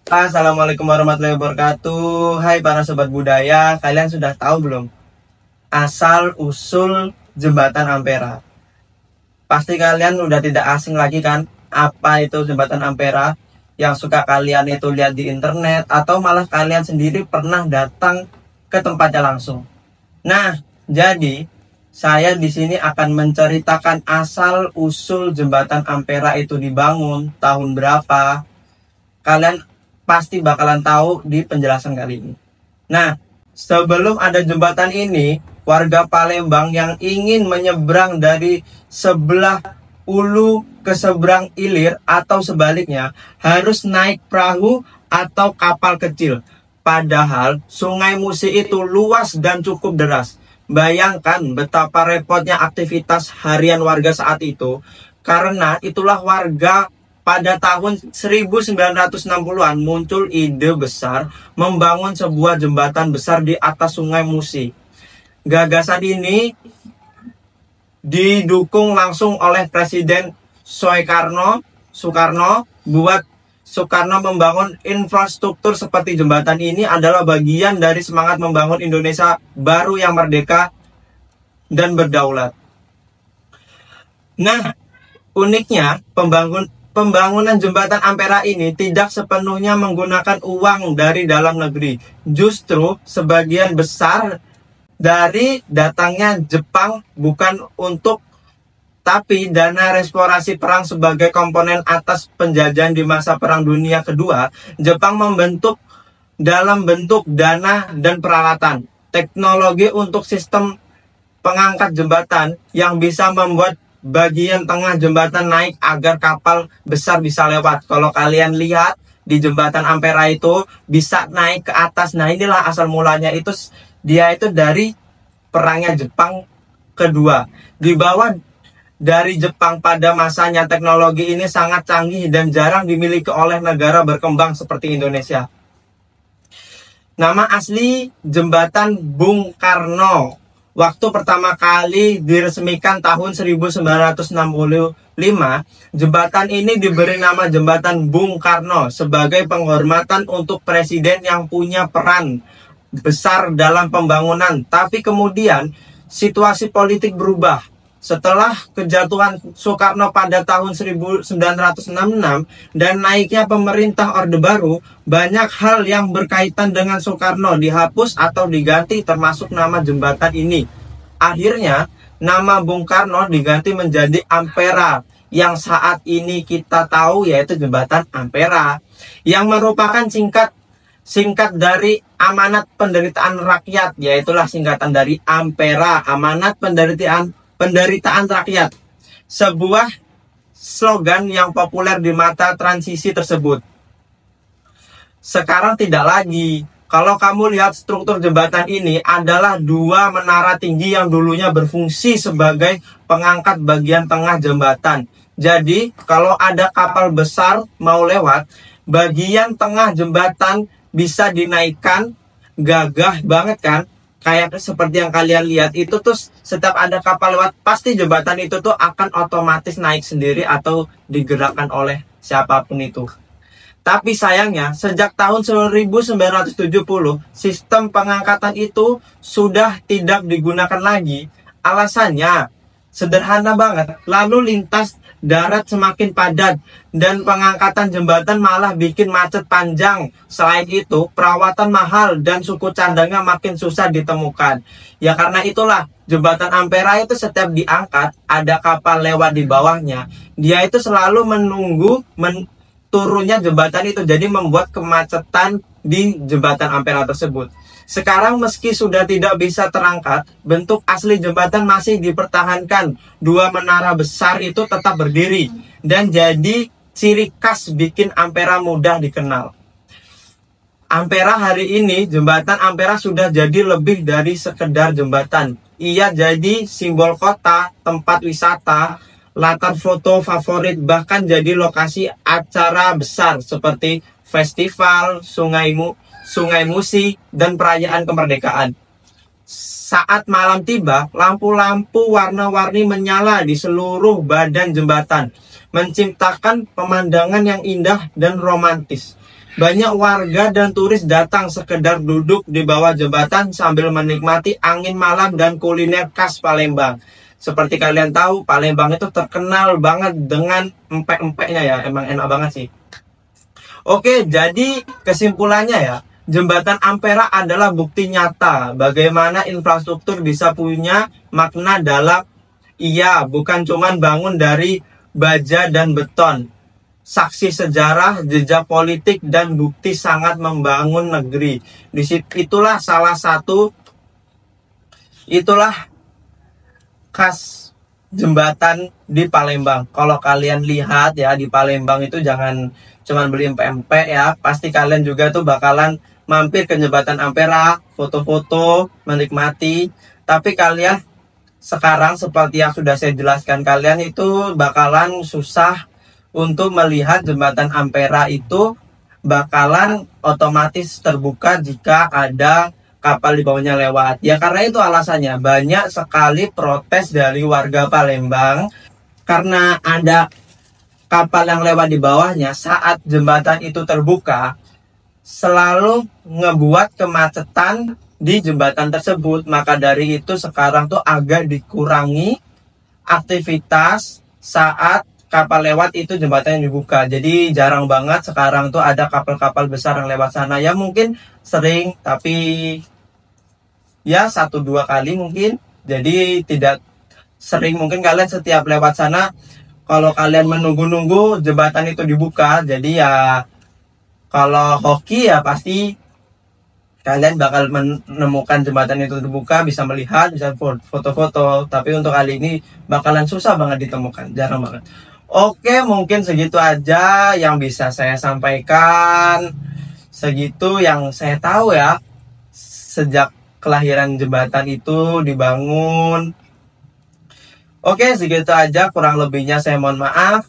Assalamualaikum warahmatullahi wabarakatuh. Hai para sobat budaya, kalian sudah tahu belum asal usul jembatan Ampera? Pasti kalian udah tidak asing lagi kan apa itu jembatan Ampera yang suka kalian itu lihat di internet atau malah kalian sendiri pernah datang ke tempatnya langsung. Nah, jadi saya di sini akan menceritakan asal usul jembatan Ampera itu dibangun tahun berapa. Kalian pasti bakalan tahu di penjelasan kali ini. Nah, sebelum ada jembatan ini, warga Palembang yang ingin menyeberang dari sebelah ulu ke seberang ilir atau sebaliknya harus naik perahu atau kapal kecil. Padahal Sungai Musi itu luas dan cukup deras. Bayangkan betapa repotnya aktivitas harian warga saat itu. Karena itulah warga pada tahun 1960-an muncul ide besar membangun sebuah jembatan besar di atas Sungai Musi. Gagasan ini didukung langsung oleh Presiden Soekarno buat Soekarno membangun infrastruktur seperti jembatan ini adalah bagian dari semangat membangun Indonesia baru yang merdeka dan berdaulat. Nah, uniknya pembangunan jembatan Ampera ini tidak sepenuhnya menggunakan uang dari dalam negeri. Justru sebagian besar dari datangnya Jepang bukan untuk tapi dana restorasi perang sebagai komponen atas penjajahan di masa Perang Dunia Kedua. Jepang membentuk dalam bentuk dana dan peralatan, teknologi untuk sistem pengangkat jembatan yang bisa membuat bagian tengah jembatan naik agar kapal besar bisa lewat. Kalau kalian lihat di jembatan Ampera itu bisa naik ke atas. Nah, inilah asal mulanya itu dia itu dari perangnya Jepang kedua. Di bawah dari Jepang pada masanya teknologi ini sangat canggih dan jarang dimiliki oleh negara berkembang seperti Indonesia. Nama asli jembatan Bung Karno. Waktu pertama kali diresmikan tahun 1965, jembatan ini diberi nama Jembatan Bung Karno sebagai penghormatan untuk presiden yang punya peran besar dalam pembangunan. Tapi kemudian situasi politik berubah. Setelah kejatuhan Soekarno pada tahun 1966 dan naiknya pemerintah Orde Baru, banyak hal yang berkaitan dengan Soekarno dihapus atau diganti termasuk nama jembatan ini. Akhirnya, nama Bung Karno diganti menjadi Ampera yang saat ini kita tahu yaitu jembatan Ampera yang merupakan singkat dari Amanat Penderitaan Rakyat, yaitulah singkatan dari Ampera, Amanat Penderitaan Rakyat, sebuah slogan yang populer di masa transisi tersebut. Sekarang tidak lagi. Kalau kamu lihat struktur jembatan ini adalah dua menara tinggi yang dulunya berfungsi sebagai pengangkat bagian tengah jembatan. Jadi kalau ada kapal besar mau lewat, bagian tengah jembatan bisa dinaikkan. Gagah banget kan? Kayak seperti yang kalian lihat itu tuh setiap ada kapal lewat pasti jembatan itu tuh akan otomatis naik sendiri atau digerakkan oleh siapapun itu. Tapi sayangnya sejak tahun 1970 sistem pengangkatan itu sudah tidak digunakan lagi. Alasannya sederhana banget, lalu lintas darat semakin padat dan pengangkatan jembatan malah bikin macet panjang. Selain itu, perawatan mahal dan suku cadangnya makin susah ditemukan. Ya karena itulah jembatan Ampera itu setiap diangkat ada kapal lewat di bawahnya, dia itu selalu menunggu turunnya jembatan itu, jadi membuat kemacetan di jembatan Ampera tersebut. Sekarang meski sudah tidak bisa terangkat, bentuk asli jembatan masih dipertahankan. Dua menara besar itu tetap berdiri dan jadi ciri khas bikin Ampera mudah dikenal. Ampera hari ini, jembatan Ampera sudah jadi lebih dari sekedar jembatan. Ia jadi simbol kota, tempat wisata, latar foto favorit, bahkan jadi lokasi acara besar seperti festival Sungai Musi dan perayaan kemerdekaan. Saat malam tiba, lampu-lampu warna-warni menyala di seluruh badan jembatan, menciptakan pemandangan yang indah dan romantis. banyak warga dan turis datang sekedar duduk di bawah jembatan sambil menikmati angin malam dan kuliner khas Palembang. Seperti kalian tahu, Palembang itu terkenal banget dengan empek-empeknya ya. Emang enak banget sih. Oke, jadi kesimpulannya ya, Jembatan Ampera adalah bukti nyata bagaimana infrastruktur bisa punya makna dalam, iya, bukan cuman bangun dari baja dan beton. Saksi sejarah, jejak politik, dan bukti sangat membangun negeri. Itulah salah satu, itulah khas jembatan di Palembang. Kalau kalian lihat ya, di Palembang itu jangan cuman beli empek-empek ya. Pasti kalian juga tuh bakalan mampir ke Jembatan Ampera, foto-foto, menikmati. Tapi kalian sekarang seperti yang sudah saya jelaskan, kalian itu bakalan susah untuk melihat Jembatan Ampera itu, bakalan otomatis terbuka jika ada kapal di bawahnya lewat. Ya karena itu alasannya, banyak sekali protes dari warga Palembang karena ada kapal yang lewat di bawahnya. Saat jembatan itu terbuka, selalu ngebuat kemacetan di jembatan tersebut. Maka dari itu sekarang tuh agak dikurangi aktivitas saat kapal lewat itu jembatan yang dibuka. Jadi jarang banget sekarang tuh ada kapal-kapal besar yang lewat sana. Ya mungkin sering, tapi ya 1-2 kali mungkin. Jadi tidak sering. Mungkin kalian setiap lewat sana, kalau kalian menunggu-nunggu jembatan itu dibuka, jadi ya kalau hoki ya pasti kalian bakal menemukan jembatan itu terbuka, bisa melihat, bisa foto-foto. Tapi untuk kali ini bakalan susah banget ditemukan, jarang banget. Oke, mungkin segitu aja yang bisa saya sampaikan. Segitu yang saya tahu ya, sejak kelahiran jembatan itu dibangun. Oke, segitu aja, kurang lebihnya saya mohon maaf.